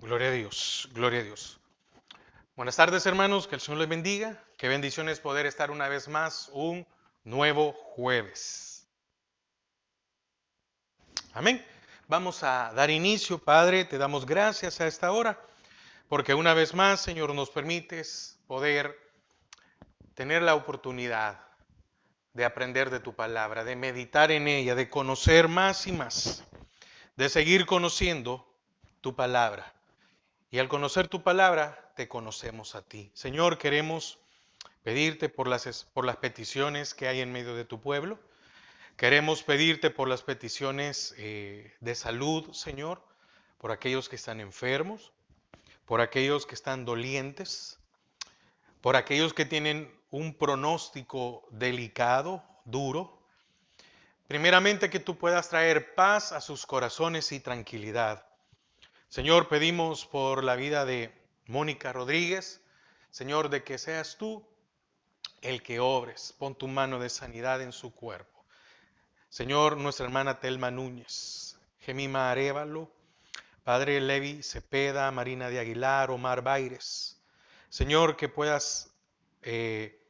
Gloria a Dios, gloria a Dios. Buenas tardes, hermanos, que el Señor les bendiga. Qué bendición es poder estar una vez más un nuevo jueves. Amén. Vamos a dar inicio, Padre, te damos gracias a esta hora, porque una vez más, Señor, nos permites poder tener la oportunidad de aprender de tu palabra, de meditar en ella, de conocer más y más, de seguir conociendo tu palabra. Y al conocer tu palabra, te conocemos a ti. Señor, queremos pedirte por las peticiones que hay en medio de tu pueblo. Queremos pedirte por las peticiones de salud, Señor, por aquellos que están enfermos, por aquellos que están dolientes, por aquellos que tienen un pronóstico delicado, duro. Primeramente, que tú puedas traer paz a sus corazones y tranquilidad. Señor, pedimos por la vida de Mónica Rodríguez, Señor, de que seas tú el que obres. Pon tu mano de sanidad en su cuerpo. Señor, nuestra hermana Telma Núñez, Gemima Arévalo, Padre Levi Cepeda, Marina de Aguilar, Omar Baires. Señor, que puedas eh,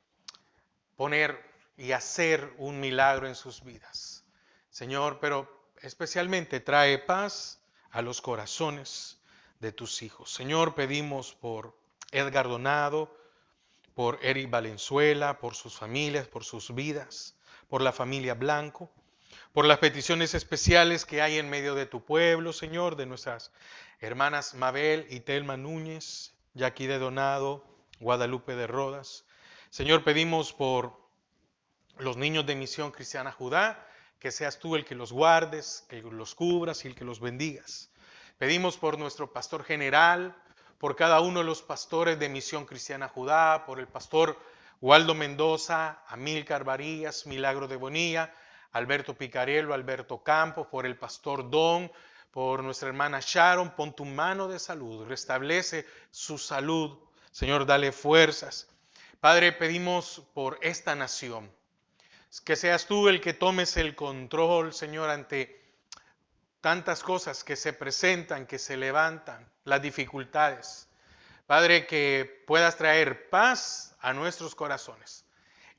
poner y hacer un milagro en sus vidas. Señor, pero especialmente trae paz a los corazones de tus hijos. Señor, pedimos por Edgar Donado, por Eric Valenzuela, por sus familias, por sus vidas, por la familia Blanco, por las peticiones especiales que hay en medio de tu pueblo, Señor, de nuestras hermanas Mabel y Telma Núñez, Jackie de Donado, Guadalupe de Rodas. Señor, pedimos por los niños de Misión Cristiana Judá, que seas tú el que los guardes, que los cubras y el que los bendigas. Pedimos por nuestro pastor general, por cada uno de los pastores de Misión Cristiana Judá, por el pastor Waldo Mendoza, Amílcar Varías, Milagro de Bonilla, Alberto Picarello, Alberto Campos, por el pastor Don, por nuestra hermana Sharon. Pon tu mano de salud, restablece su salud. Señor, dale fuerzas. Padre, pedimos por esta nación, que seas tú el que tomes el control, Señor, ante tantas cosas que se presentan, que se levantan, las dificultades. Padre, que puedas traer paz a nuestros corazones.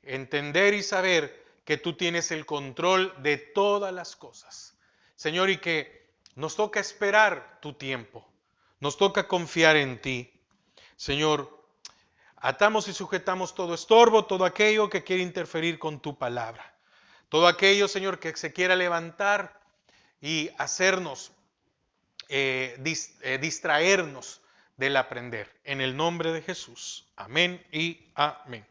Entender y saber que tú tienes el control de todas las cosas. Señor, y que nos toca esperar tu tiempo. Nos toca confiar en ti. Señor, atamos y sujetamos todo estorbo, todo aquello que quiere interferir con tu palabra. Todo aquello, Señor, que se quiera levantar y hacernos distraernos del aprender. En el nombre de Jesús. Amén y amén.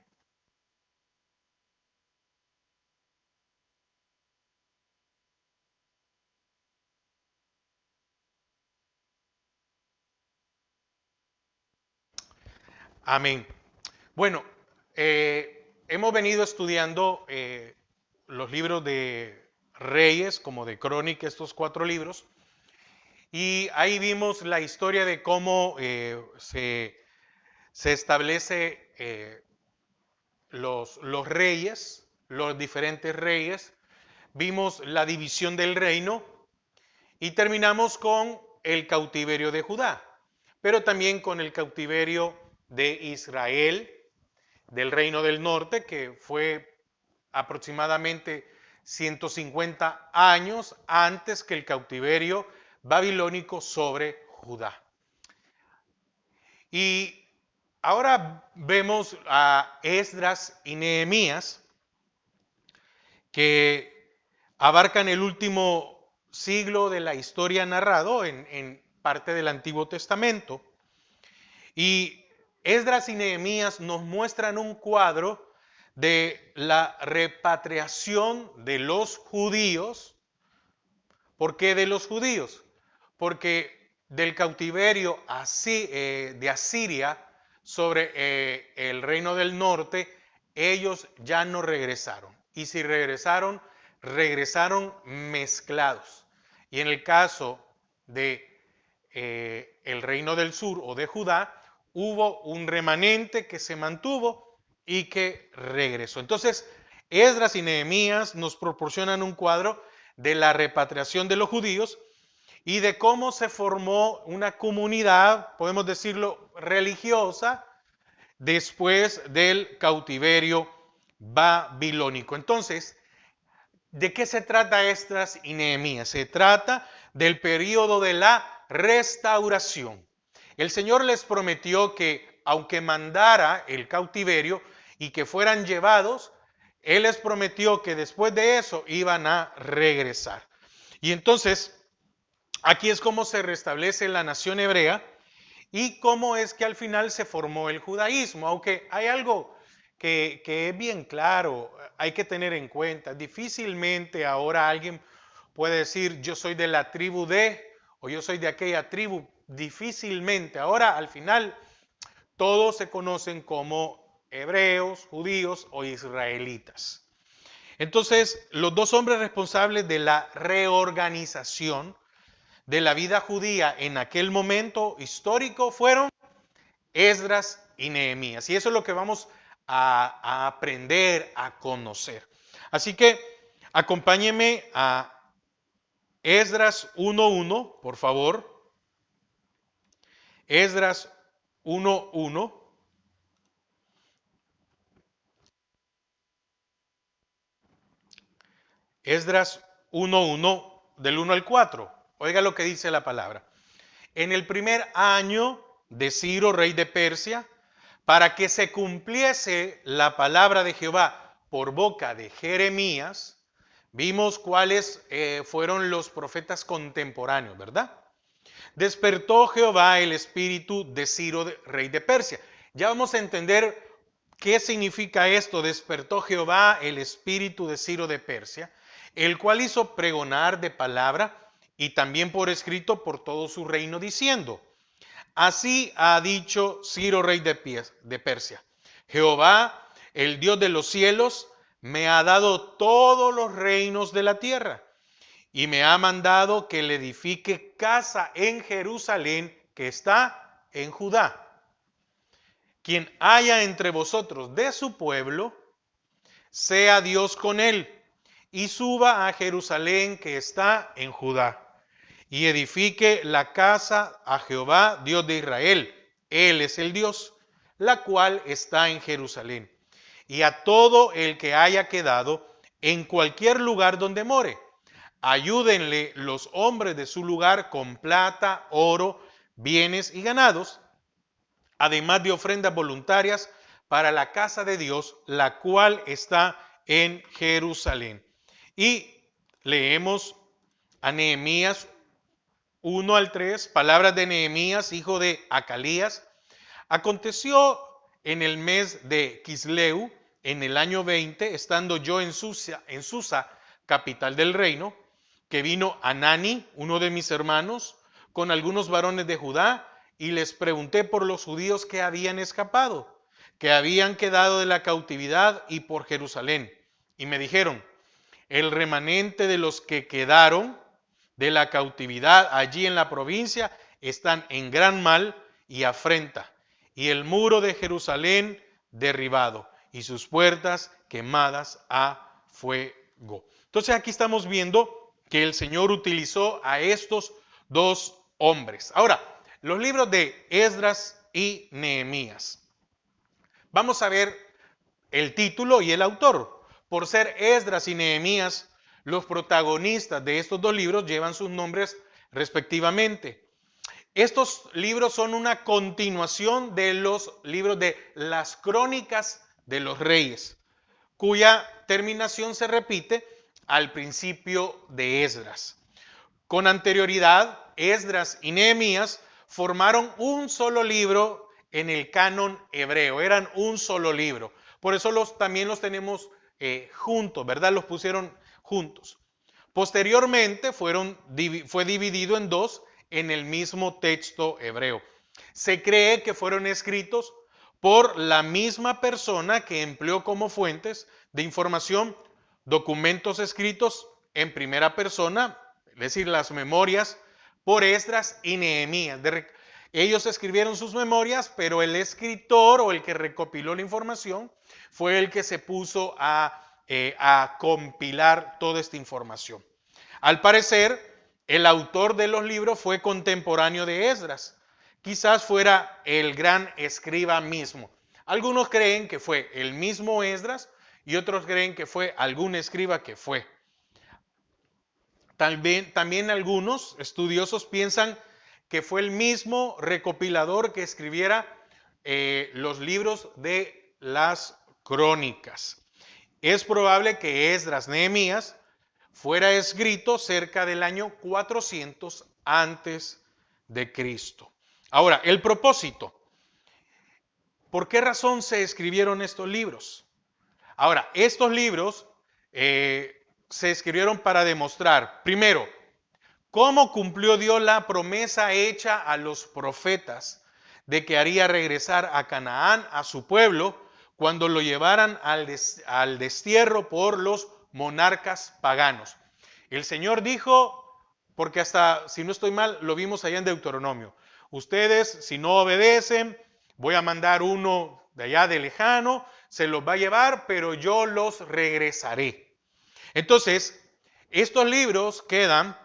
Amén. Bueno, hemos venido estudiando los libros de Reyes, como de Crónica, estos 4 libros, y ahí vimos la historia de cómo se establece los reyes, los diferentes reyes, vimos la división del reino y terminamos con el cautiverio de Judá, pero también con el cautiverio de Israel, del reino del norte, que fue aproximadamente 150 años antes que el cautiverio babilónico sobre Judá. Y ahora vemos a Esdras y Nehemías, que abarcan el último siglo de la historia narrado en parte del Antiguo Testamento. Y Esdras y Nehemías nos muestran un cuadro de la repatriación de los judíos. ¿Por qué de los judíos? Porque del cautiverio de Asiria sobre el reino del norte, ellos ya no regresaron. Y si regresaron, regresaron mezclados. Y en el caso de el reino del sur o de Judá, hubo un remanente que se mantuvo y que regresó. Entonces, Esdras y Nehemías nos proporcionan un cuadro de la repatriación de los judíos y de cómo se formó una comunidad, podemos decirlo, religiosa, después del cautiverio babilónico. Entonces, ¿de qué se trata Esdras y Nehemías? Se trata del periodo de la restauración. El Señor les prometió que aunque mandara el cautiverio y que fueran llevados, Él les prometió que después de eso iban a regresar. Y entonces, aquí es como se restablece la nación hebrea y cómo es que al final se formó el judaísmo. Aunque hay algo que es bien claro, hay que tener en cuenta. Difícilmente ahora alguien puede decir yo soy de la tribu de o yo soy de aquella tribu. Difícilmente. Ahora al final todos se conocen como hebreos, judíos o israelitas. Entonces, los dos hombres responsables de la reorganización de la vida judía en aquel momento histórico fueron Esdras y Nehemías. Y eso es lo que vamos a aprender, a conocer. Así que acompáñenme a Esdras 1.1, por favor. Esdras 1.1. Esdras 1.1 del 1 al 4. Oiga lo que dice la palabra. En el primer año de Ciro, rey de Persia, para que se cumpliese la palabra de Jehová por boca de Jeremías, vimos cuáles fueron los profetas contemporáneos, ¿verdad? Despertó Jehová el espíritu de Ciro, rey de Persia. Ya vamos a entender qué significa esto. Despertó Jehová el espíritu de Ciro de Persia, el cual hizo pregonar de palabra y también por escrito por todo su reino, diciendo: así ha dicho Ciro, rey de Persia: Jehová, el Dios de los cielos, me ha dado todos los reinos de la tierra y me ha mandado que le edifique casa en Jerusalén, que está en Judá. Quien haya entre vosotros de su pueblo, sea Dios con él, y suba a Jerusalén, que está en Judá, y edifique la casa a Jehová, Dios de Israel. Él es el Dios, la cual está en Jerusalén. Y a todo el que haya quedado en cualquier lugar donde more, ayúdenle los hombres de su lugar con plata, oro, bienes y ganados, además de ofrendas voluntarias para la casa de Dios, la cual está en Jerusalén. Y leemos a Nehemías 1 al 3, palabras de Nehemías, hijo de Acalías. Aconteció en el mes de Quisleu, en el año 20, estando yo en Susa, capital del reino, que vino Anani, uno de mis hermanos, con algunos varones de Judá, y les pregunté por los judíos que habían escapado, que habían quedado de la cautividad y por Jerusalén. Y me dijeron: el remanente de los que quedaron de la cautividad allí en la provincia están en gran mal y afrenta, y el muro de Jerusalén derribado, y sus puertas quemadas a fuego. Entonces aquí estamos viendo que el Señor utilizó a estos dos hombres. Ahora, los libros de Esdras y Nehemías. Vamos a ver el título y el autor. Por ser Esdras y Nehemías los protagonistas de estos dos libros, llevan sus nombres respectivamente. Estos libros son una continuación de los libros de las crónicas de los reyes, cuya terminación se repite al principio de Esdras. Con anterioridad, Esdras y Nehemías formaron un solo libro en el canon hebreo, eran un solo libro. Por eso también los tenemos juntos, ¿verdad? Los pusieron juntos. Posteriormente fue dividido en dos en el mismo texto hebreo. Se cree que fueron escritos por la misma persona que empleó como fuentes de información documentos escritos en primera persona, es decir, las memorias por Esdras y Nehemías. Ellos escribieron sus memorias, pero el escritor o el que recopiló la información fue el que se puso a compilar toda esta información. Al parecer, el autor de los libros fue contemporáneo de Esdras. Quizás fuera el gran escriba mismo. Algunos creen que fue el mismo Esdras y otros creen que fue algún escriba que fue. También algunos estudiosos piensan que fue el mismo recopilador que escribiera los libros de las crónicas. Es probable que Esdras Nehemías fuera escrito cerca del año 400 antes de Cristo. Ahora, el propósito. ¿Por qué razón se escribieron estos libros? Ahora, estos libros se escribieron para demostrar, primero, cómo cumplió Dios la promesa hecha a los profetas de que haría regresar a Canaán, a su pueblo, cuando lo llevaran al destierro por los monarcas paganos. El Señor dijo, porque hasta, si no estoy mal, lo vimos allá en Deuteronomio, ustedes, si no obedecen, voy a mandar uno de allá de lejano, se los va a llevar, pero yo los regresaré. Entonces, estos libros quedan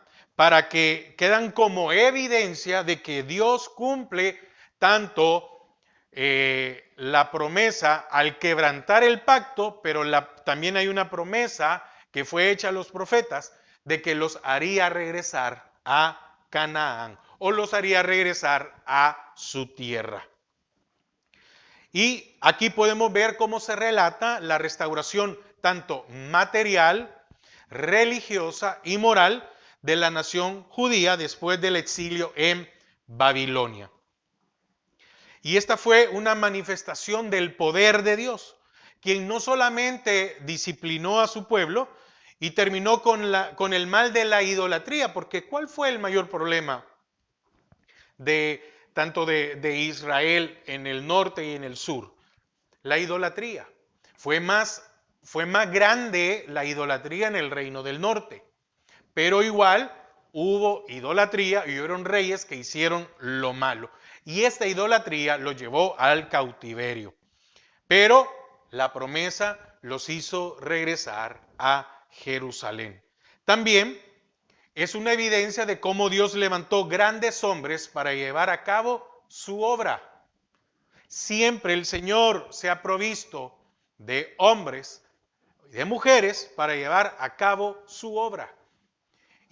quedan como evidencia de que Dios cumple tanto la promesa al quebrantar el pacto, pero también hay una promesa que fue hecha a los profetas de que los haría regresar a Canaán o los haría regresar a su tierra. Y aquí podemos ver cómo se relata la restauración tanto material, religiosa y moral de la nación judía después del exilio en Babilonia. Y esta fue una manifestación del poder de Dios, quien no solamente disciplinó a su pueblo y terminó con el mal de la idolatría, porque ¿cuál fue el mayor problema tanto de Israel en el norte y en el sur? La idolatría. Fue más grande la idolatría en el reino del norte, pero igual hubo idolatría y hubieron reyes que hicieron lo malo. Y esta idolatría los llevó al cautiverio. Pero la promesa los hizo regresar a Jerusalén. También es una evidencia de cómo Dios levantó grandes hombres para llevar a cabo su obra. Siempre el Señor se ha provisto de hombres y de mujeres para llevar a cabo su obra.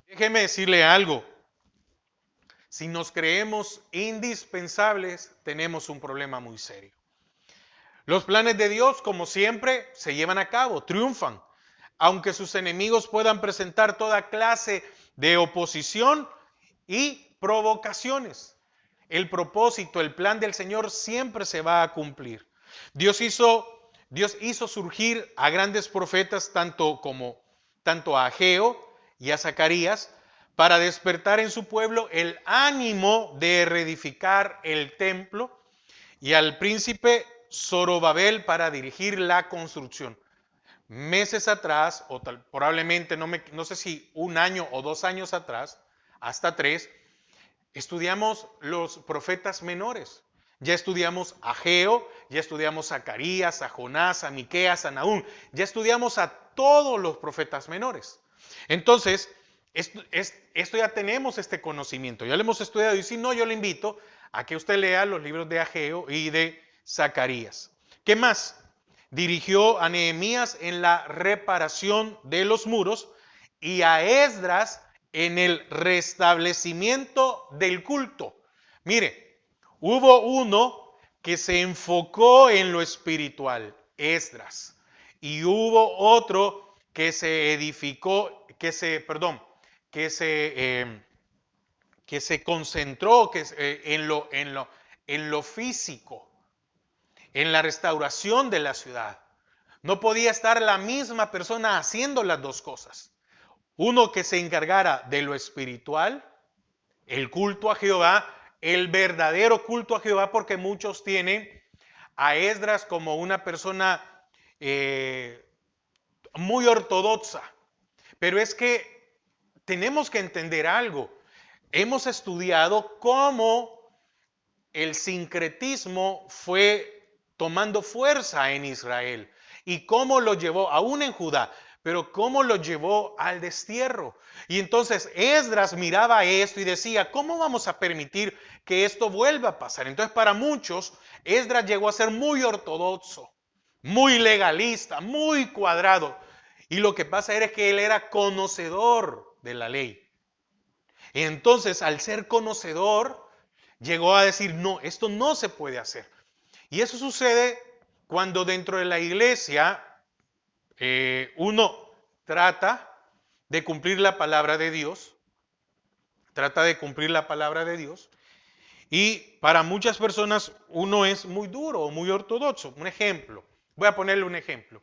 Déjeme decirle algo. Si nos creemos indispensables, tenemos un problema muy serio. Los planes de Dios, como siempre, se llevan a cabo, triunfan. Aunque sus enemigos puedan presentar toda clase de oposición y provocaciones. El propósito, el plan del Señor siempre se va a cumplir. Dios hizo surgir a grandes profetas, tanto a Ageo y a Zacarías, para despertar en su pueblo el ánimo de reedificar el templo, y al príncipe Zorobabel para dirigir la construcción. Meses atrás, probablemente, no sé si un año o 2 años atrás, hasta 3, estudiamos los profetas menores. Ya estudiamos a Ageo, ya estudiamos a Zacarías, a Jonás, a Miqueas, a Nahum. Ya estudiamos a todos los profetas menores. Entonces, esto ya tenemos este conocimiento, ya lo hemos estudiado. Y si no, yo le invito a que usted lea los libros de Ageo y de Zacarías. ¿Qué más? Dirigió a Nehemías en la reparación de los muros y a Esdras en el restablecimiento del culto. Mire, hubo uno que se enfocó en lo espiritual, Esdras, y hubo otro que se edificó, que se concentró en lo físico, en la restauración de la ciudad. No podía estar la misma persona haciendo las dos cosas. Uno que se encargara de lo espiritual, el culto a Jehová, el verdadero culto a Jehová, porque muchos tienen a Esdras como una persona muy ortodoxa. Pero es que tenemos que entender algo. Hemos estudiado cómo el sincretismo fue tomando fuerza en Israel y cómo lo llevó aún en Judá. pero cómo lo llevó al destierro. Y entonces Esdras miraba esto y decía, ¿cómo vamos a permitir que esto vuelva a pasar? Entonces para muchos, Esdras llegó a ser muy ortodoxo, muy legalista, muy cuadrado. Y lo que pasa era que él era conocedor de la ley. Entonces, al ser conocedor, llegó a decir, no, esto no se puede hacer. Y eso sucede cuando dentro de la iglesia uno trata de cumplir la palabra de Dios, y para muchas personas uno es muy duro o muy ortodoxo. Un ejemplo, voy a ponerle un ejemplo.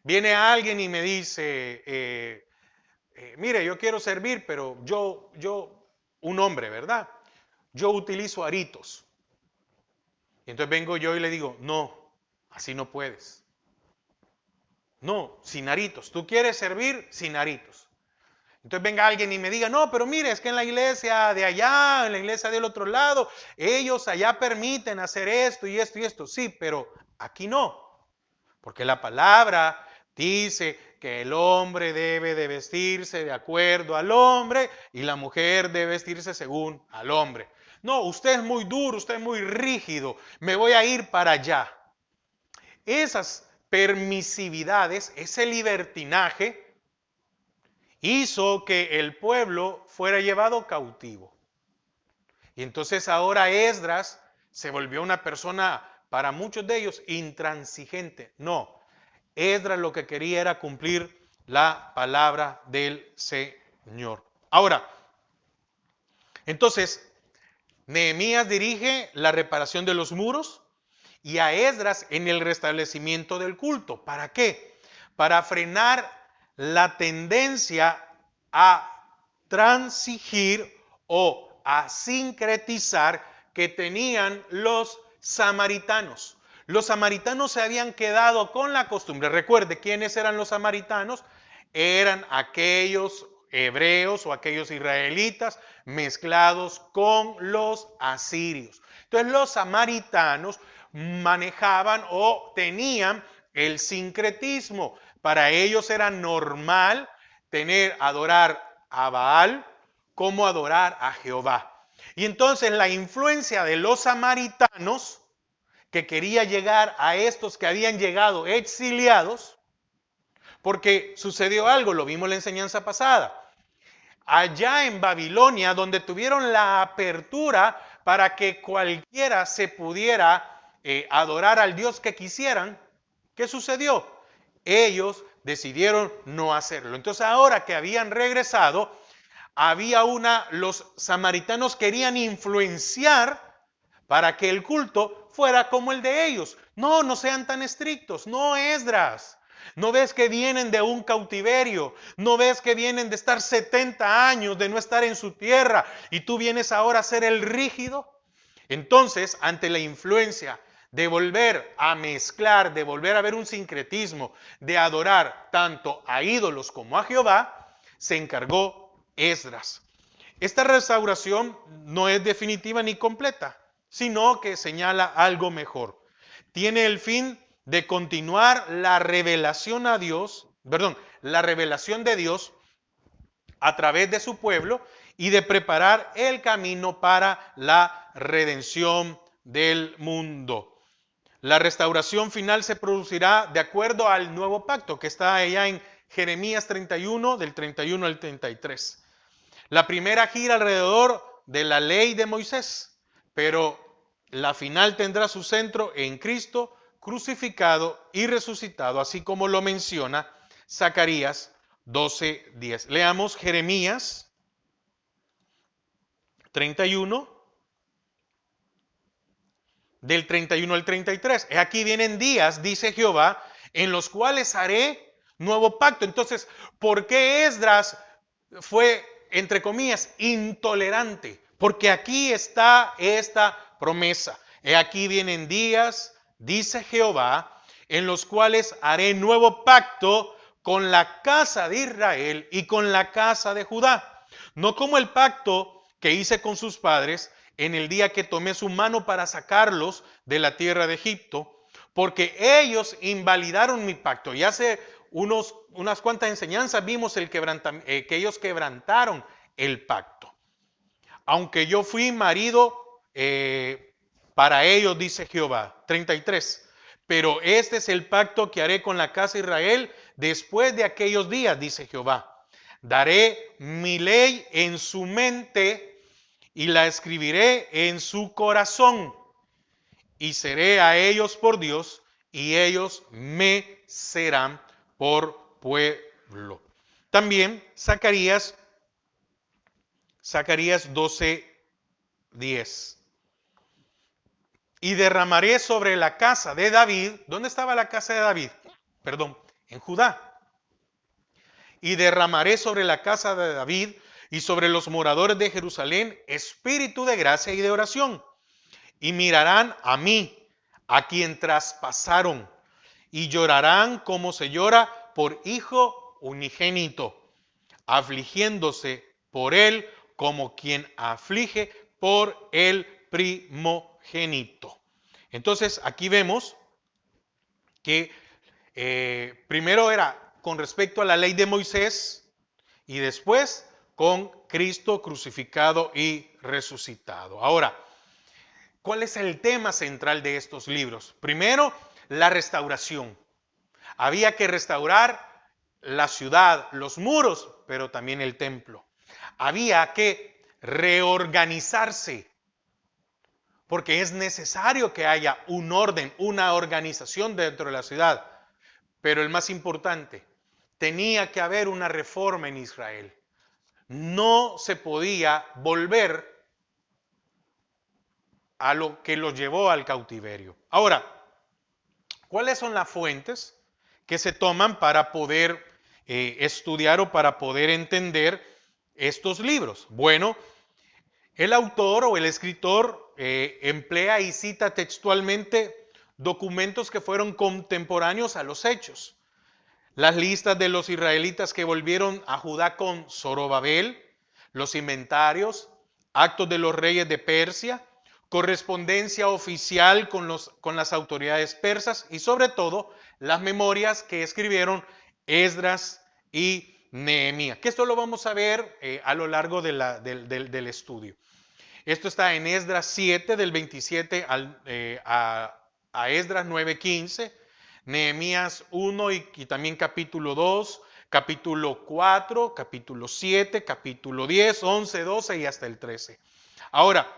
Viene alguien y me dice, mire, yo quiero servir, pero un hombre, ¿verdad? Yo utilizo aritos. Y entonces vengo yo y le digo, no, así no puedes. No, sin aritos. Tú quieres servir sin aritos. Entonces venga alguien y me diga, no, pero mire, es que en la iglesia de allá, en la iglesia del otro lado, ellos allá permiten hacer esto y esto y esto. Sí, pero aquí no. Porque la palabra dice que el hombre debe de vestirse de acuerdo al hombre y la mujer debe vestirse según al hombre. No, usted es muy duro, usted es muy rígido, me voy a ir para allá. Esas permisividades, ese libertinaje, hizo que el pueblo fuera llevado cautivo. Y entonces ahora Esdras se volvió una persona, para muchos de ellos, intransigente. No, Esdras lo que quería era cumplir la palabra del Señor. Ahora, entonces, Nehemías dirige la reparación de los muros y a Esdras en el restablecimiento del culto. ¿Para qué? Para frenar la tendencia a transigir o a sincretizar que tenían los samaritanos. Los samaritanos se habían quedado con la costumbre. Recuerde, ¿quiénes eran los samaritanos? Eran aquellos hebreos o aquellos israelitas mezclados con los asirios. Entonces los samaritanos manejaban o tenían el sincretismo. Para ellos era normal adorar a Baal como adorar a Jehová. Y entonces la influencia de los samaritanos, que quería llegar a estos que habían llegado exiliados, porque sucedió algo, lo vimos en la enseñanza pasada. Allá en Babilonia, donde tuvieron la apertura para que cualquiera se pudiera adorar al Dios que quisieran, ¿qué sucedió? Ellos decidieron no hacerlo. Entonces ahora que habían regresado, los samaritanos querían influenciar para que el culto fuera como el de ellos. No, no sean tan estrictos, no, Esdras. ¿No ves que vienen de un cautiverio? ¿No ves que vienen de estar 70 años, de no estar en su tierra? Y tú vienes ahora a ser el rígido. Entonces, ante la influencia de volver a mezclar, de volver a ver un sincretismo, de adorar tanto a ídolos como a Jehová, se encargó Esdras. Esta restauración no es definitiva ni completa, sino que señala algo mejor. Tiene el fin de continuar la revelación a Dios, la revelación de Dios a través de su pueblo y de preparar el camino para la redención del mundo. La restauración final se producirá de acuerdo al nuevo pacto que está allá en Jeremías 31, del 31 al 33. La primera gira alrededor de la ley de Moisés, pero la final tendrá su centro en Cristo crucificado y resucitado, así como lo menciona Zacarías 12:10. Leamos Jeremías 31, del 31 al 33. Aquí vienen días, dice Jehová, en los cuales haré nuevo pacto. Entonces, ¿por qué Esdras fue, entre comillas, intolerante? Porque aquí está esta promesa. Aquí vienen días, dice Jehová, en los cuales haré nuevo pacto con la casa de Israel y con la casa de Judá. No como el pacto que hice con sus padres en el día que tomé su mano para sacarlos de la tierra de Egipto, porque ellos invalidaron mi pacto. Y hace unas cuantas enseñanzas vimos que ellos quebrantaron el pacto. Aunque yo fui marido para ellos, dice Jehová. 33. Pero este es el pacto que haré con la casa de Israel después de aquellos días, dice Jehová. Daré mi ley en su mente y la escribiré en su corazón. Y seré a ellos por Dios y ellos me serán por pueblo. También Zacarías 12:10. Y derramaré sobre la casa de David. ¿Dónde estaba la casa de David? Perdón, en Judá. Y derramaré sobre la casa de David y sobre los moradores de Jerusalén espíritu de gracia y de oración. Y mirarán a mí, a quien traspasaron, y llorarán como se llora por hijo unigénito, afligiéndose por él como quien aflige por el primogénito. Entonces aquí vemos que primero era con respecto a la ley de Moisés y después con Cristo crucificado y resucitado. Ahora, ¿cuál es el tema central de estos libros? Primero, la restauración. Había que restaurar la ciudad, los muros, pero también el templo. Había que reorganizarse, porque es necesario que haya un orden, una organización dentro de la ciudad. Pero el más importante, tenía que haber una reforma en Israel. No se podía volver a lo que los llevó al cautiverio. Ahora, ¿cuáles son las fuentes que se toman para poder estudiar o para poder entender estos libros? Bueno, el autor o el escritor emplea y cita textualmente documentos que fueron contemporáneos a los hechos. Las listas de los israelitas que volvieron a Judá con Zorobabel, los inventarios, actos de los reyes de Persia, correspondencia oficial con las autoridades persas y sobre todo las memorias que escribieron Esdras y Nehemías. Que esto lo vamos a ver a lo largo del estudio. Esto está en Esdras 7 del 27 a Esdras 9:15. Nehemías 1 y también capítulo 2, capítulo 4, capítulo 7, capítulo 10, 11, 12 y hasta el 13. Ahora,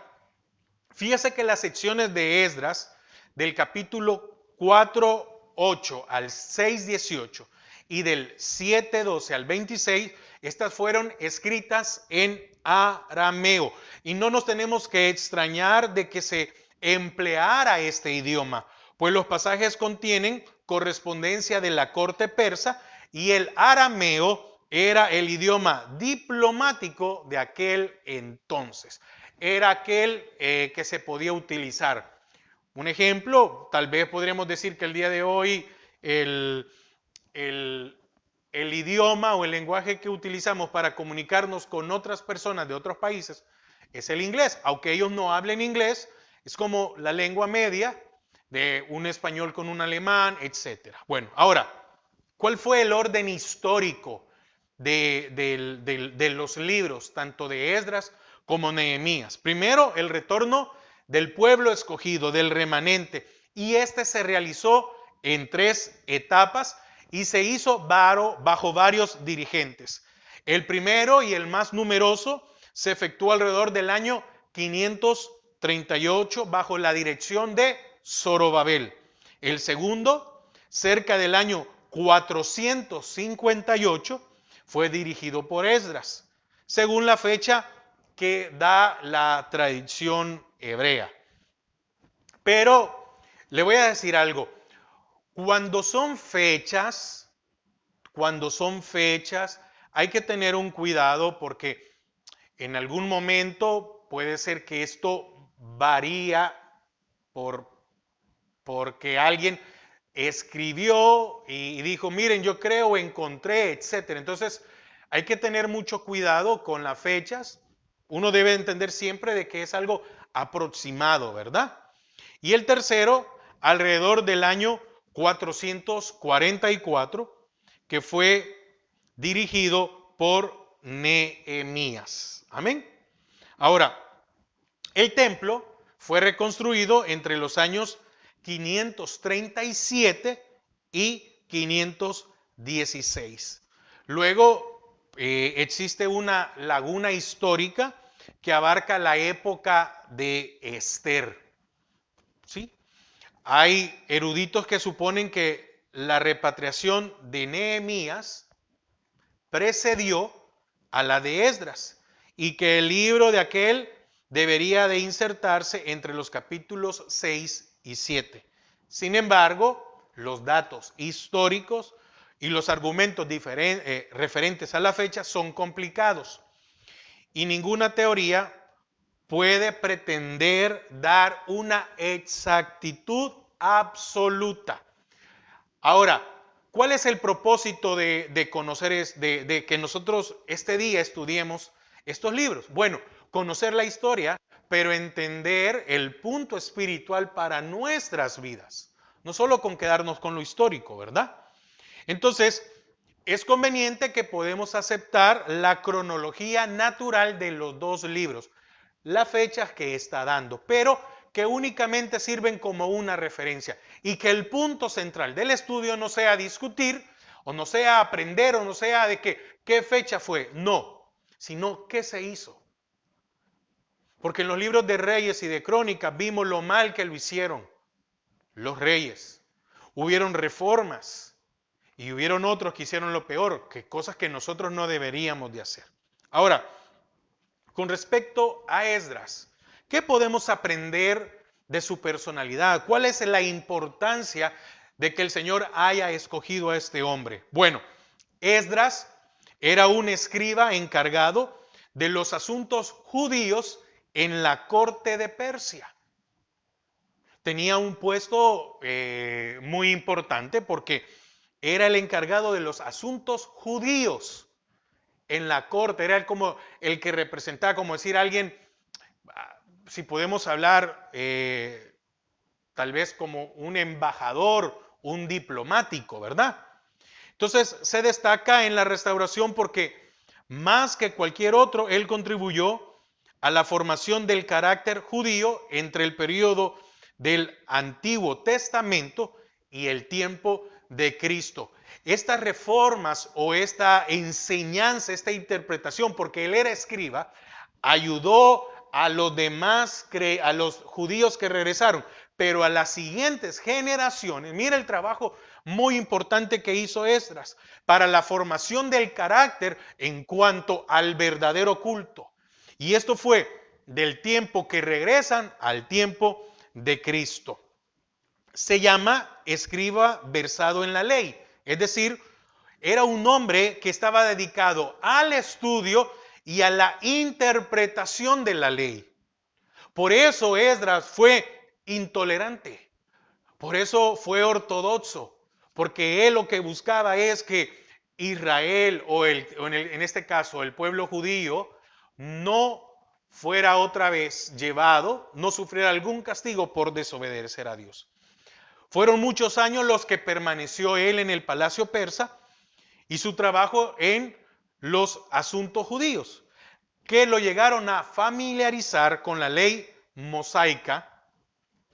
fíjese que las secciones de Esdras, del capítulo 4, 8 al 6, 18 y del 7, 12 al 26, estas fueron escritas en arameo. Y no nos tenemos que extrañar de que se empleara este idioma, pues los pasajes contienen correspondencia de la corte persa y el arameo era el idioma diplomático de aquel entonces. Era aquel que se podía utilizar. Un ejemplo, tal vez podríamos decir que el día de hoy el idioma o el lenguaje que utilizamos para comunicarnos con otras personas de otros países es el inglés. Aunque ellos no hablen inglés, es como la lengua media de un español con un alemán, etc. Bueno, ahora, ¿cuál fue el orden histórico de los libros, tanto de Esdras como Nehemías? Primero, el retorno del pueblo escogido, del remanente, y este se realizó en 3 etapas y se hizo bajo varios dirigentes. El primero y el más numeroso se efectuó alrededor del año 538 bajo la dirección de Zorobabel. El segundo, cerca del año 458, fue dirigido por Esdras, según la fecha que da la tradición hebrea. Pero le voy a decir algo. Cuando son fechas, hay que tener un cuidado porque en algún momento puede ser que esto varía porque alguien escribió y dijo, miren, yo creo, encontré, etcétera. Entonces, hay que tener mucho cuidado con las fechas. Uno debe entender siempre de que es algo aproximado, ¿verdad? Y el tercero, alrededor del año 444, que fue dirigido por Nehemías. Amén. Ahora, el templo fue reconstruido entre los años 537 y 516. Luego existe una laguna histórica que abarca la época de Esther. ¿Sí? Hay eruditos que suponen que la repatriación de Nehemías precedió a la de Esdras y que el libro de aquel debería de insertarse entre los capítulos 6 y 7. Sin embargo, los datos históricos y los argumentos referentes a la fecha son complicados y ninguna teoría puede pretender dar una exactitud absoluta. Ahora, ¿cuál es el propósito de conocer, de que nosotros este día estudiemos estos libros? Bueno, conocer la historia, pero entender el punto espiritual para nuestras vidas. No solo con quedarnos con lo histórico, ¿verdad? Entonces, es conveniente que podemos aceptar la cronología natural de los dos libros, las fechas que está dando, pero que únicamente sirven como una referencia y que el punto central del estudio no sea discutir o no sea aprender o no sea de qué fecha fue, no, sino qué se hizo. Porque en los libros de Reyes y de Crónicas vimos lo mal que lo hicieron los reyes. Hubieron reformas y hubieron otros que hicieron lo peor, que cosas que nosotros no deberíamos de hacer. Ahora, con respecto a Esdras, ¿qué podemos aprender de su personalidad? ¿Cuál es la importancia de que el Señor haya escogido a este hombre? Bueno, Esdras era un escriba encargado de los asuntos judíos en la corte de Persia. Tenía un puesto muy importante porque era el encargado de los asuntos judíos en la corte, era como el que representaba, como decir alguien, si podemos hablar tal vez como un embajador, un diplomático, ¿verdad? Entonces se destaca en la restauración porque más que cualquier otro, él contribuyó a la formación del carácter judío entre el periodo del Antiguo Testamento y el tiempo de Cristo. Estas reformas o esta enseñanza, esta interpretación, porque él era escriba, ayudó a los demás, a los judíos que regresaron, pero a las siguientes generaciones, mira el trabajo muy importante que hizo Esdras para la formación del carácter en cuanto al verdadero culto. Y esto fue del tiempo que regresan al tiempo de Cristo. Se llama escriba versado en la ley, es decir, era un hombre que estaba dedicado al estudio y a la interpretación de la ley. Por eso Esdras fue intolerante, por eso fue ortodoxo, porque él lo que buscaba es que Israel en este caso el pueblo judío no fuera otra vez llevado, no sufriera algún castigo por desobedecer a Dios. Fueron muchos años los que permaneció él en el palacio persa y su trabajo en los asuntos judíos, que lo llegaron a familiarizar con la ley mosaica,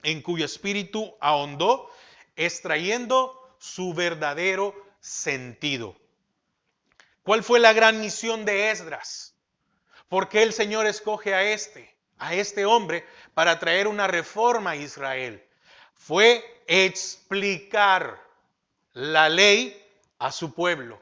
en cuyo espíritu ahondó, extrayendo su verdadero sentido. ¿Cuál fue la gran misión de Esdras? ¿Por qué el Señor escoge a este hombre para traer una reforma a Israel? Fue explicar la ley a su pueblo.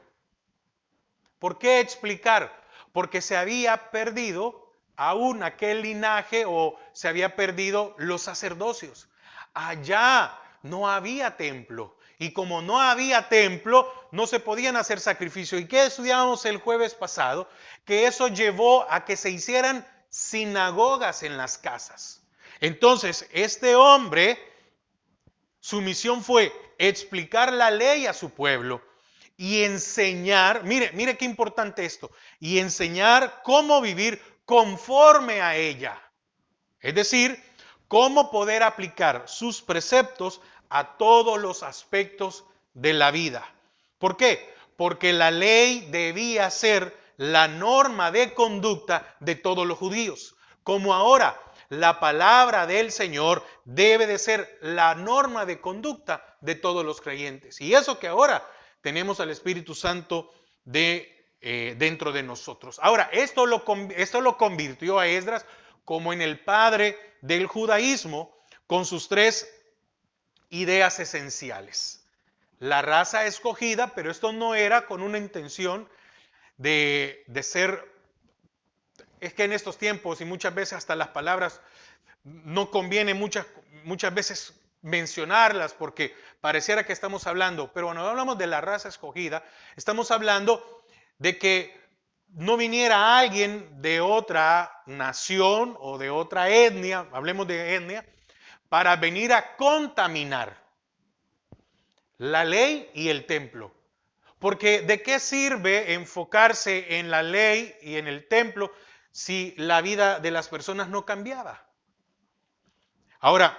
¿Por qué explicar? Porque se había perdido aún aquel linaje o se había perdido los sacerdocios. Allá no había templo. Y como no había templo, no se podían hacer sacrificios. ¿Y qué estudiábamos el jueves pasado? Que eso llevó a que se hicieran sinagogas en las casas. Entonces, este hombre, su misión fue explicar la ley a su pueblo y enseñar, mire qué importante esto, y enseñar cómo vivir conforme a ella. Es decir, cómo poder aplicar sus preceptos a todos los aspectos de la vida. ¿Por qué? porque la ley debía ser la norma de conducta de todos los judíos. Como ahora, la palabra del Señor debe de ser la norma de conducta de todos los creyentes. Y eso que ahora tenemos al Espíritu Santo dentro de nosotros. Ahora, esto lo convirtió a Esdras como en el padre del judaísmo con sus tres ideas esenciales. La raza escogida, pero esto no era con una intención de ser, es que en estos tiempos y muchas veces hasta las palabras no conviene muchas veces mencionarlas porque pareciera que estamos hablando, pero cuando hablamos de la raza escogida, estamos hablando de que no viniera alguien de otra nación o de otra etnia, hablemos de etnia, para venir a contaminar la ley y el templo. Porque ¿de qué sirve enfocarse en la ley y en el templo si la vida de las personas no cambiaba? Ahora,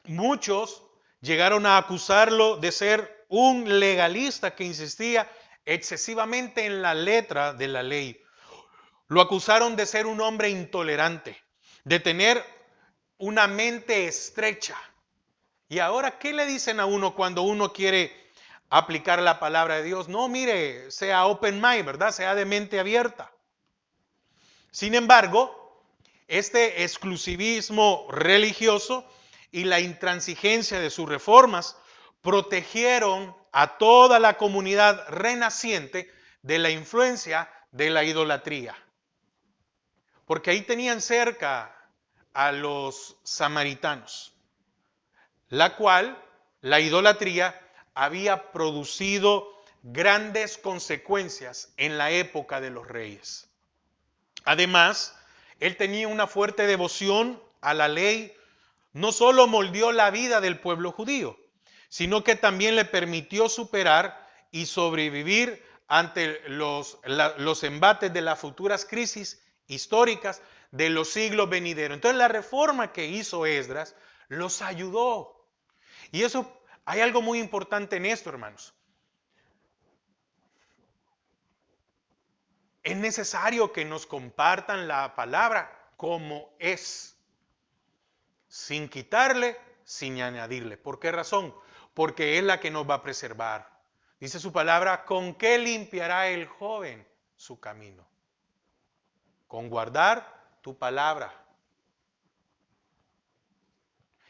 muchos llegaron a acusarlo de ser un legalista que insistía excesivamente en la letra de la ley. Lo acusaron de ser un hombre intolerante, de tener una mente estrecha. Y ahora, ¿qué le dicen a uno cuando uno quiere aplicar la palabra de Dios? No, mire, sea open mind, ¿verdad? Sea de mente abierta. Sin embargo, este exclusivismo religioso y la intransigencia de sus reformas protegieron a toda la comunidad renaciente de la influencia de la idolatría. Porque ahí tenían cerca a los samaritanos, la cual, la idolatría, había producido grandes consecuencias en la época de los reyes. Además, él tenía una fuerte devoción a la ley, no solo moldeó la vida del pueblo judío, sino que también le permitió superar y sobrevivir ante los embates de las futuras crisis históricas de los siglos venideros. Entonces la reforma que hizo Esdras los ayudó. Y eso, hay algo muy importante en esto, hermanos. Es necesario que nos compartan la palabra como es, sin quitarle, sin añadirle. ¿Por qué razón? Porque es la que nos va a preservar. Dice su palabra, ¿con qué limpiará el joven su camino? Con guardar tu palabra.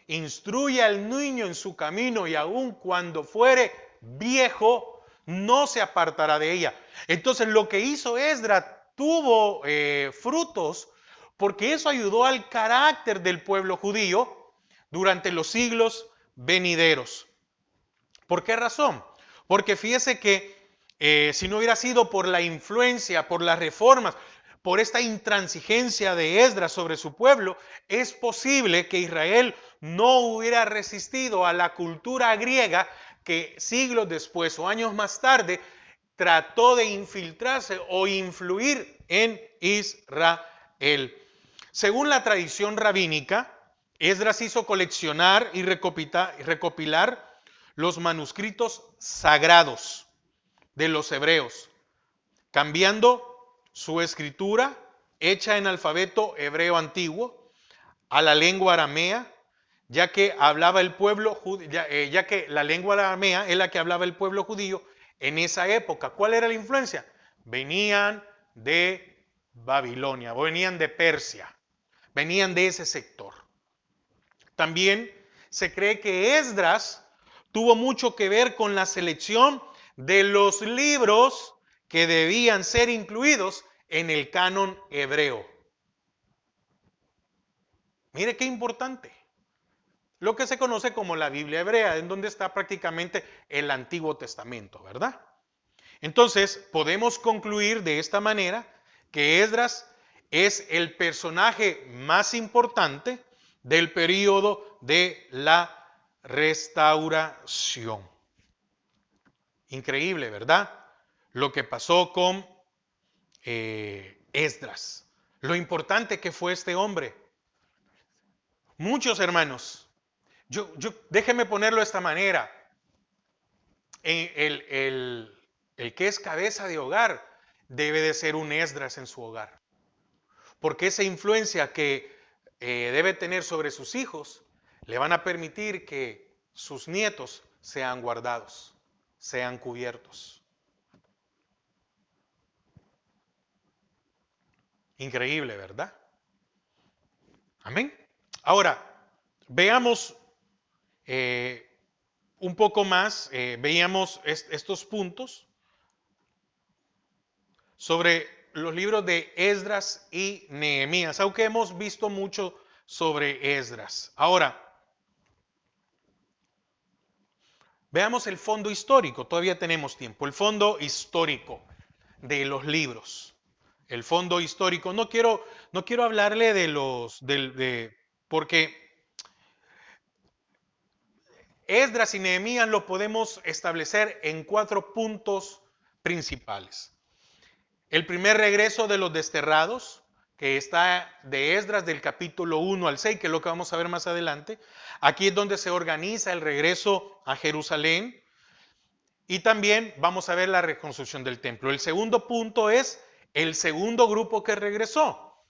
Instruye al niño en su camino y aun cuando fuere viejo, no se apartará de ella. Entonces lo que hizo Esdras tuvo frutos porque eso ayudó al carácter del pueblo judío durante los siglos venideros. ¿Por qué razón? Porque fíjese que si no hubiera sido por la influencia, por las reformas, por esta intransigencia de Esdras sobre su pueblo, es posible que Israel no hubiera resistido a la cultura griega que siglos después o años más tarde trató de infiltrarse o influir en Israel. Según la tradición rabínica, Esdras hizo coleccionar y recopilar los manuscritos sagrados de los hebreos, cambiando su escritura, hecha en alfabeto hebreo antiguo, a la lengua aramea, ya que hablaba el pueblo, ya que la lengua aramea es la que hablaba el pueblo judío en esa época. ¿Cuál era la influencia? Venían de Babilonia, venían de Persia, venían de ese sector. También se cree que Esdras tuvo mucho que ver con la selección de los libros que debían ser incluidos en el canon hebreo. Mire qué importante. Lo que se conoce como la Biblia hebrea, en donde está prácticamente el Antiguo Testamento, ¿verdad? Entonces, podemos concluir de esta manera que Esdras es el personaje más importante del período de la restauración. Increíble, ¿verdad? Lo que pasó con Esdras. Lo importante que fue este hombre. Muchos hermanos, déjeme ponerlo de esta manera. el que es cabeza de hogar, debe de ser un Esdras en su hogar. Porque esa influencia que debe tener sobre sus hijos le van a permitir que sus nietos sean guardados, sean cubiertos. Increíble, ¿verdad? Amén. Ahora, veamos un poco más, veíamos estos puntos sobre los libros de Esdras y Nehemías, aunque hemos visto mucho sobre Esdras. Ahora, veamos el fondo histórico, todavía tenemos tiempo, el fondo histórico de los libros. El fondo histórico, no quiero hablarle de porque Esdras y Nehemías lo podemos establecer en 4 puntos principales. El primer regreso de los desterrados, que está de Esdras del capítulo 1 al 6, que es lo que vamos a ver más adelante. Aquí es donde se organiza el regreso a Jerusalén. Y también vamos a ver la reconstrucción del templo. El segundo punto es el segundo grupo que regresó,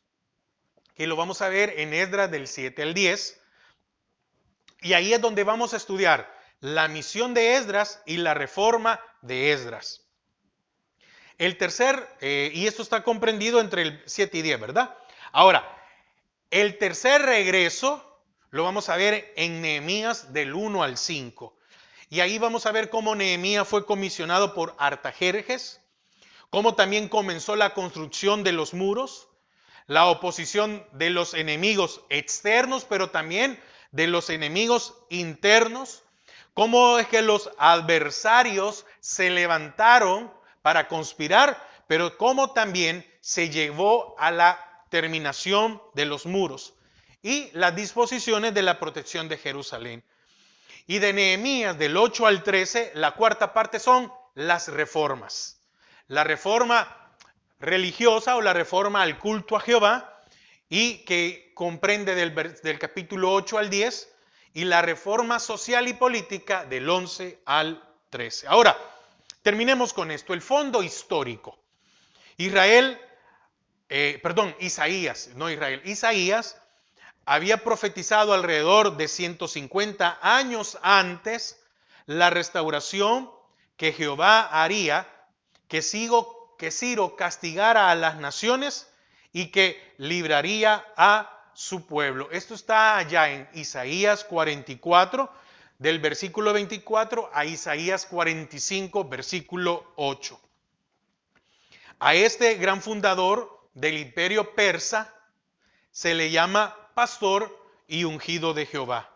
que lo vamos a ver en Esdras del 7 al 10. Y ahí es donde vamos a estudiar la misión de Esdras y la reforma de Esdras. El tercer, y esto está comprendido entre el 7 y 10, ¿verdad? Ahora, el tercer regreso lo vamos a ver en Nehemías del 1 al 5. Y ahí vamos a ver cómo Nehemías fue comisionado por Artajerjes, cómo también comenzó la construcción de los muros, la oposición de los enemigos externos, pero también de los enemigos internos, cómo es que los adversarios se levantaron para conspirar, pero cómo también se llevó a la terminación de los muros y las disposiciones de la protección de Jerusalén. Y de Nehemías del 8 al 13, la cuarta parte son las reformas. La reforma religiosa o la reforma al culto a Jehová, y que comprende del capítulo 8 al 10, y la reforma social y política del 11 al 13. Ahora, terminemos con esto, el fondo histórico. Isaías había profetizado alrededor de 150 años antes la restauración que Jehová haría, que Ciro castigara a las naciones y que libraría a su pueblo. Esto está allá en Isaías 44, del versículo 24 a Isaías 45, versículo 8. A este gran fundador del imperio persa se le llama pastor y ungido de Jehová.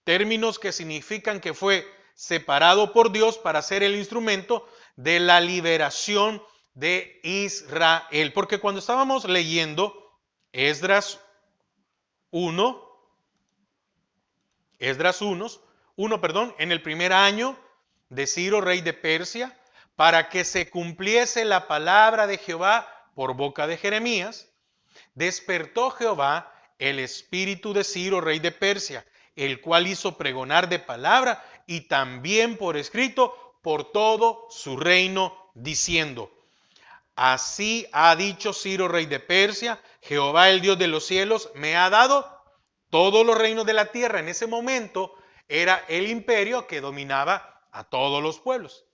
Términos que significan que fue separado por Dios para ser el instrumento de la liberación de Israel. Porque cuando estábamos leyendo Esdras 1, en el primer año de Ciro, rey de Persia, para que se cumpliese la palabra de Jehová por boca de Jeremías, despertó Jehová el espíritu de Ciro, rey de Persia, el cual hizo pregonar de palabra y también por escrito por todo su reino, diciendo: así ha dicho Ciro, rey de Persia, Jehová el Dios de los cielos me ha dado todos los reinos de la tierra. En ese momento era el imperio que dominaba a todos los pueblos.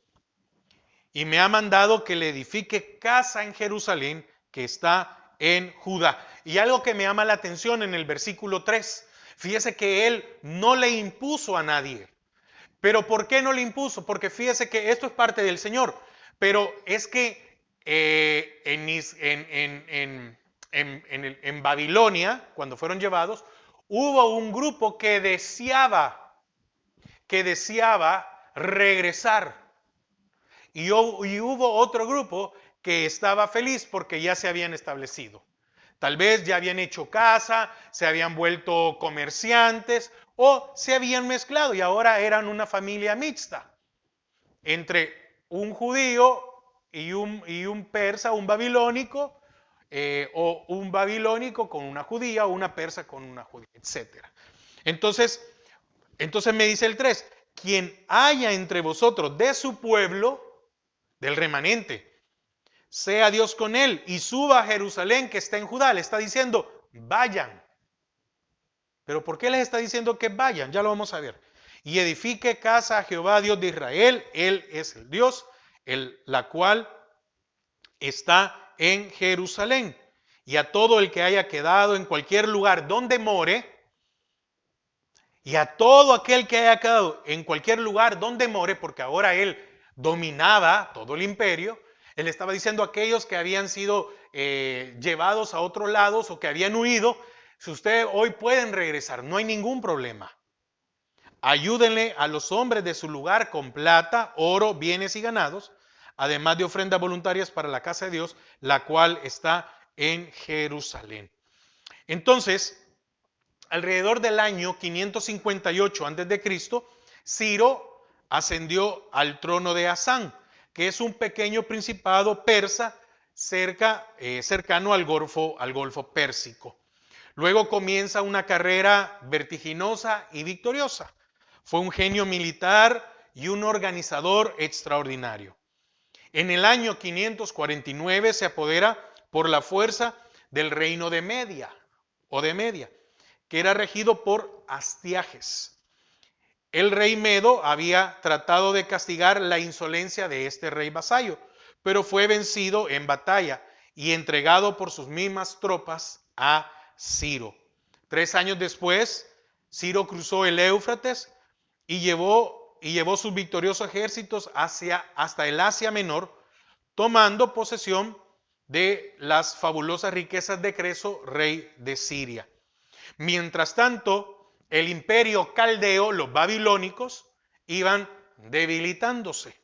Y me ha mandado que le edifique casa en Jerusalén, que está en Judá. Y algo que me llama la atención en el versículo 3, fíjese que él no le impuso a nadie. ¿Pero por qué no le impuso? Porque fíjese que esto es parte del Señor. Pero es que en Babilonia, cuando fueron llevados, hubo un grupo que deseaba regresar. Y hubo otro grupo que estaba feliz porque ya se habían establecido. Tal vez ya habían hecho casa, se habían vuelto comerciantes o se habían mezclado y ahora eran una familia mixta entre un judío y un persa, un babilónico, o un babilónico con una judía o una persa con una judía, etc. Entonces me dice el 3, quien haya entre vosotros de su pueblo, del remanente. Sea Dios con él y suba a Jerusalén que está en Judá. Le está diciendo, vayan. Pero ¿por qué les está diciendo que vayan? Ya lo vamos a ver. Y edifique casa a Jehová, Dios de Israel. Él es el Dios, la cual está en Jerusalén. Y a todo el que haya quedado en cualquier lugar donde more, y a todo aquel que haya quedado en cualquier lugar donde more, porque ahora él dominaba todo el imperio, él estaba diciendo a aquellos que habían sido llevados a otros lados o que habían huido, si ustedes hoy pueden regresar, no hay ningún problema. Ayúdenle a los hombres de su lugar con plata, oro, bienes y ganados, además de ofrendas voluntarias para la casa de Dios, la cual está en Jerusalén. Entonces, alrededor del año 558 a.C., Ciro ascendió al trono de Asán, que es un pequeño principado persa cercano al Golfo Pérsico. Luego comienza una carrera vertiginosa y victoriosa. Fue un genio militar y un organizador extraordinario. En el año 549 se apodera por la fuerza del reino de Media, que era regido por Astiages. El rey Medo había tratado de castigar la insolencia de este rey vasallo, pero fue vencido en batalla y entregado por sus mismas tropas a Ciro. 3 años después, Ciro cruzó el Éufrates y llevó sus victoriosos ejércitos hasta el Asia Menor, tomando posesión de las fabulosas riquezas de Creso, rey de Siria. Mientras tanto, el imperio caldeo, los babilónicos, iban debilitándose.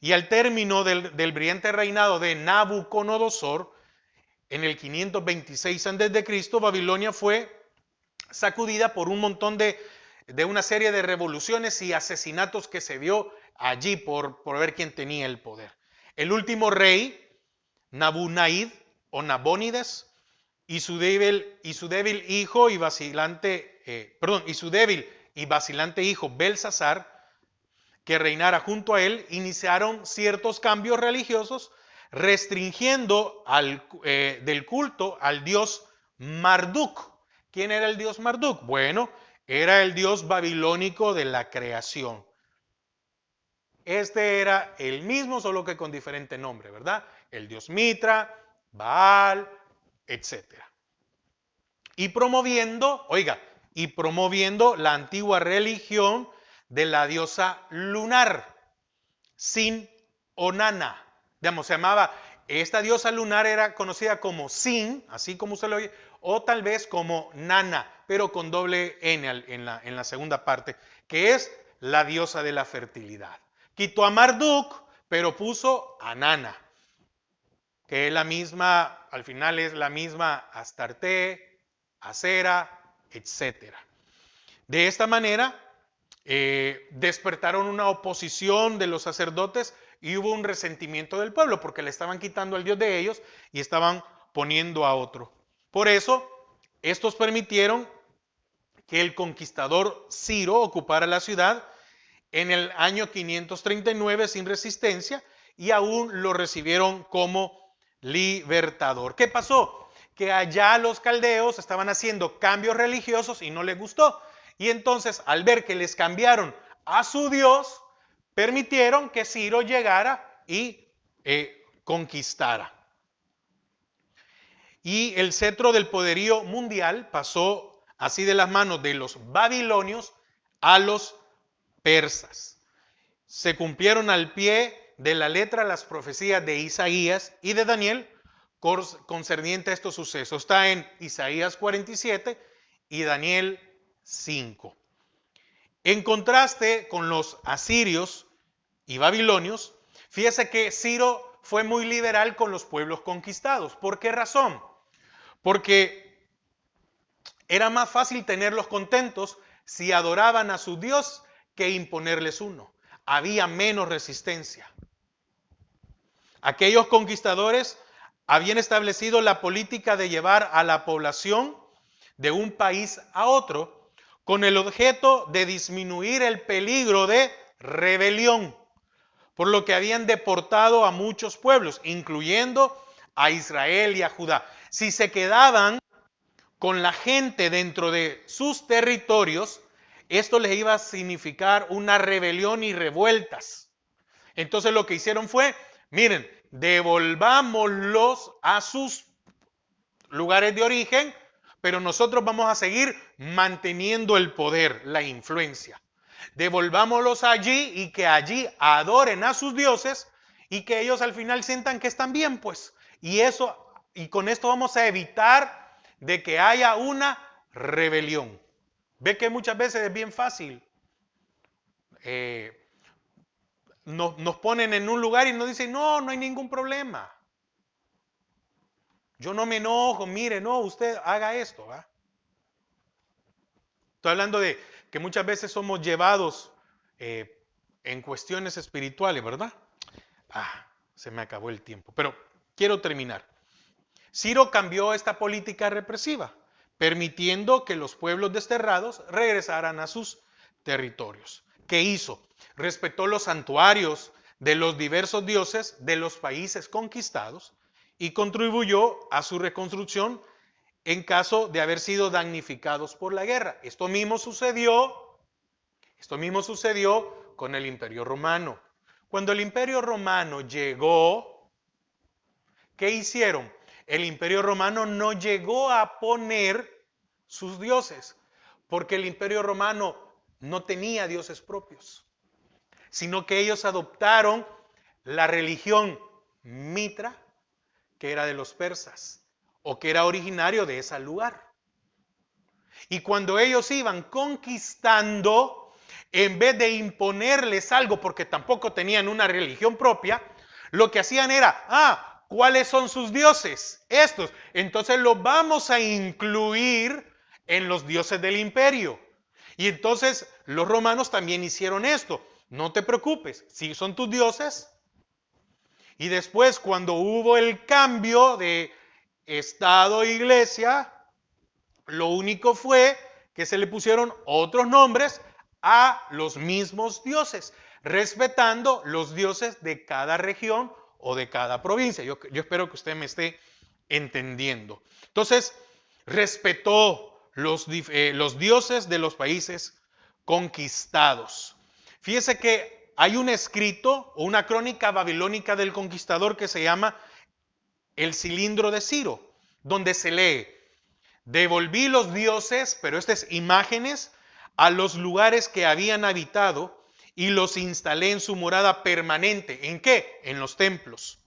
Y al término del brillante reinado de Nabucodonosor, en el 526 a.C., Babilonia fue sacudida por un montón de una serie de revoluciones y asesinatos que se dio allí por ver quién tenía el poder. El último rey, Nabunaid o Nabónides, y su débil hijo y vacilante hijo Belsasar, que reinara junto a él, iniciaron ciertos cambios religiosos, restringiendo del culto al dios Marduk. ¿Quién era el dios Marduk? Bueno, era el dios babilónico de la creación. Este era el mismo, solo que con diferente nombre, ¿verdad? El dios Mitra, Baal, etcétera. Y promoviendo la antigua religión de la diosa lunar, Sin o Nana. Digamos, esta diosa lunar era conocida como Sin, así como usted lo oye, o tal vez como Nana, pero con doble N en la segunda parte, que es la diosa de la fertilidad. Quitó a Marduk, pero puso a Nana, que es la misma, al final es la misma Astarte, Acera, etc. De esta manera, despertaron una oposición de los sacerdotes y hubo un resentimiento del pueblo porque le estaban quitando al Dios de ellos y estaban poniendo a otro. Por eso, estos permitieron que el conquistador Ciro ocupara la ciudad en el año 539 sin resistencia y aún lo recibieron como libertador. ¿Qué pasó? Que allá los caldeos estaban haciendo cambios religiosos y no les gustó. Y entonces, al ver que les cambiaron a su Dios, permitieron que Ciro llegara y conquistara. Y el cetro del poderío mundial pasó así de las manos de los babilonios a los persas. Se cumplieron al pie de la letra las profecías de Isaías y de Daniel concerniente a estos sucesos. Está en Isaías 47 y Daniel 5. En contraste con los asirios y babilonios, fíjese que Ciro fue muy liberal con los pueblos conquistados. ¿Por qué razón? Porque era más fácil tenerlos contentos si adoraban a su Dios que imponerles uno. Había menos resistencia. Aquellos conquistadores habían establecido la política de llevar a la población de un país a otro con el objeto de disminuir el peligro de rebelión. por lo que habían deportado a muchos pueblos, incluyendo a Israel y a Judá. Si se quedaban con la gente dentro de sus territorios, esto les iba a significar una rebelión y revueltas. Entonces lo que hicieron fue, miren, devolvámoslos a sus lugares de origen, pero nosotros vamos a seguir manteniendo el poder, la influencia. Devolvámoslos allí y que allí adoren a sus dioses y que ellos al final sientan que están bien, pues. Y con esto vamos a evitar de que haya una rebelión. Ve que muchas veces es bien fácil. Nos ponen en un lugar y nos dicen, no, no hay ningún problema. Yo no me enojo, mire, no, usted haga esto. ¿Va? Estoy hablando de que muchas veces somos llevados en cuestiones espirituales, ¿verdad? Se me acabó el tiempo, pero quiero terminar. Ciro cambió esta política represiva, permitiendo que los pueblos desterrados regresaran a sus territorios. ¿Qué hizo? Respetó los santuarios de los diversos dioses de los países conquistados y contribuyó a su reconstrucción en caso de haber sido damnificados por la guerra. Esto mismo sucedió con el Imperio Romano. Cuando el Imperio Romano llegó, ¿qué hicieron? El Imperio Romano no llegó a poner sus dioses, porque el Imperio Romano no tenía dioses propios, sino que ellos adoptaron la religión Mitra, que era de los persas, o que era originario de ese lugar. Y cuando ellos iban conquistando, en vez de imponerles algo, porque tampoco tenían una religión propia, lo que hacían era, ¿cuáles son sus dioses? Estos. Entonces los vamos a incluir en los dioses del imperio. Y entonces los romanos también hicieron esto. No te preocupes, si son tus dioses. Y después, cuando hubo el cambio de Estado e iglesia, lo único fue que se le pusieron otros nombres a los mismos dioses, respetando los dioses de cada región o de cada provincia. Yo espero que usted me esté entendiendo. Entonces, respetó los dioses de los países conquistados. Fíjese que hay un escrito o una crónica babilónica del conquistador que se llama El Cilindro de Ciro, donde se lee: devolví los dioses, pero estas imágenes, a los lugares que habían habitado y los instalé en su morada permanente. ¿En qué? En los templos.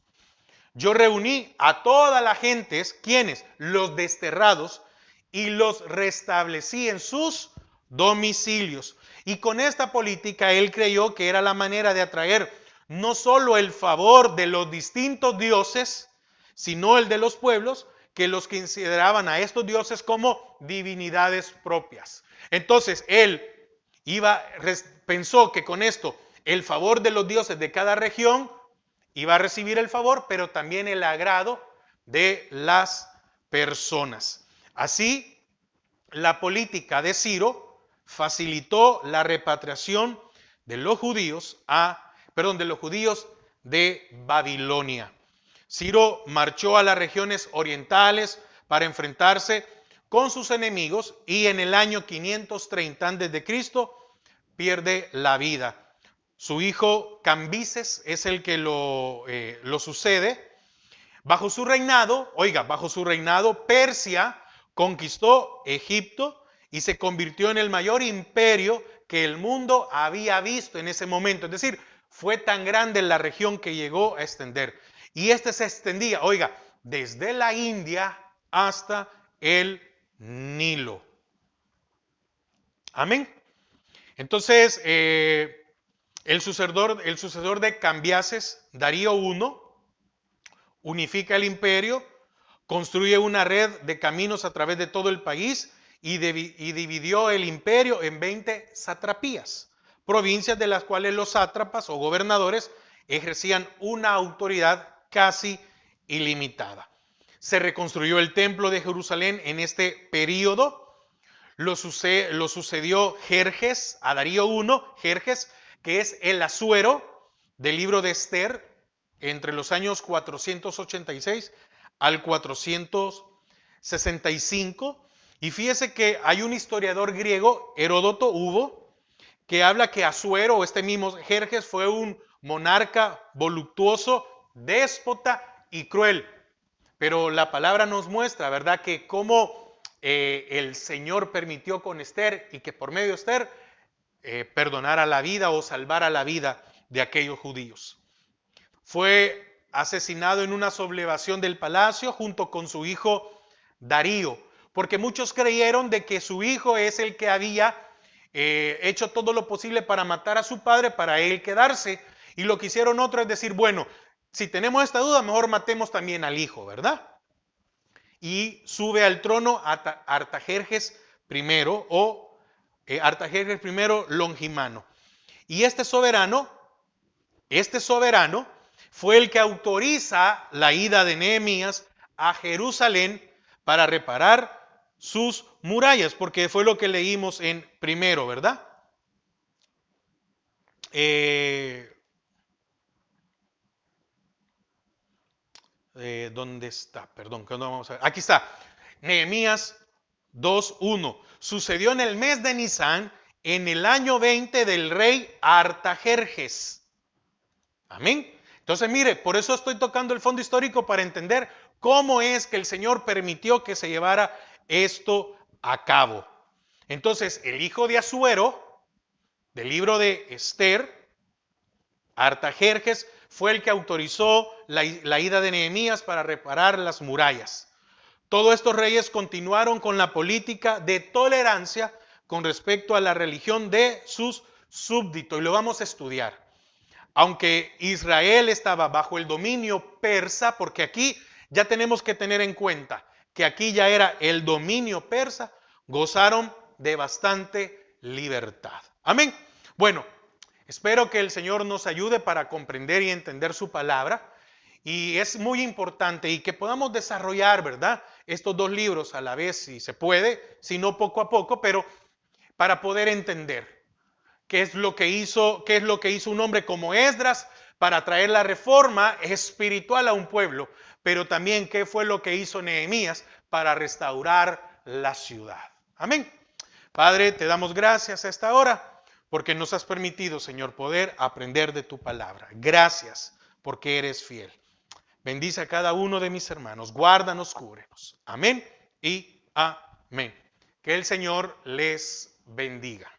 Yo reuní a todas las gentes, ¿quiénes? Los desterrados, y los restablecí en sus domicilios. Y con esta política él creyó que era la manera de atraer no solo el favor de los distintos dioses, sino el de los pueblos, que los consideraban a estos dioses como divinidades propias. Entonces él pensó que con esto el favor de los dioses de cada región iba a recibir el favor, pero también el agrado de las personas. Así, la política de Ciro facilitó la repatriación de los judíos de Babilonia. Ciro marchó a las regiones orientales para enfrentarse con sus enemigos y en el año 530 a.C. pierde la vida. Su hijo Cambises es el que lo sucede. Bajo su reinado, Persia conquistó Egipto y se convirtió en el mayor imperio que el mundo había visto en ese momento. Es decir, fue tan grande la región que llegó a extender. Y se extendía, desde la India hasta el Nilo. Amén. Entonces, el sucesor de Cambiases, Darío I, unifica el imperio, construye una red de caminos a través de todo el país y dividió el imperio en 20 satrapías, provincias de las cuales los sátrapas o gobernadores ejercían una autoridad casi ilimitada. Se reconstruyó el templo de Jerusalén en este período. Lo sucedió Jerjes a Darío I, Jerjes, que es el Asuero, del libro de Esther entre los años 486 al 465. Y fíjese que hay un historiador griego, Heródoto hubo, que habla que Asuero, o este mismo Jerjes, fue un monarca voluptuoso, déspota y cruel. Pero la palabra nos muestra, ¿verdad?, que cómo el Señor permitió con Esther y que por medio de Esther perdonara la vida o salvara la vida de aquellos judíos. Fue asesinado en una sublevación del palacio junto con su hijo Darío, porque muchos creyeron de que su hijo es el que había hecho todo lo posible para matar a su padre, para él quedarse, y lo que hicieron otros es decir, bueno, si tenemos esta duda, mejor matemos también al hijo, ¿verdad? Y sube al trono Artajerjes I o Artajerjes I Longimano. Y este soberano fue el que autoriza la ida de Nehemías a Jerusalén para reparar sus murallas, porque fue lo que leímos en primero, ¿verdad? ¿Dónde está? Perdón, que no vamos a ver. Aquí está. Nehemías 2:1. Sucedió en el mes de Nisán, en el año 20 del rey Artajerjes. Amén. Entonces, mire, por eso estoy tocando el fondo histórico para entender cómo es que el Señor permitió que se llevara esto a cabo. Entonces, el hijo de Asuero, del libro de Esther, Artajerjes, fue el que autorizó la ida de Nehemías para reparar las murallas. Todos estos reyes continuaron con la política de tolerancia con respecto a la religión de sus súbditos, y lo vamos a estudiar. Aunque Israel estaba bajo el dominio persa, porque aquí ya tenemos que tener en cuenta que aquí ya era el dominio persa, gozaron de bastante libertad. Amén. Bueno, espero que el Señor nos ayude para comprender y entender su palabra. Y es muy importante y que podamos desarrollar, ¿verdad?, estos dos libros a la vez, si se puede, si no poco a poco, pero para poder entender qué es lo que hizo un hombre como Esdras para traer la reforma espiritual a un pueblo, pero también qué fue lo que hizo Nehemías para restaurar la ciudad. Amén. Padre, te damos gracias a esta hora porque nos has permitido, Señor, poder aprender de tu palabra. Gracias porque eres fiel. Bendice a cada uno de mis hermanos, guárdanos, cúbrenos. Amén y amén. Que el Señor les bendiga.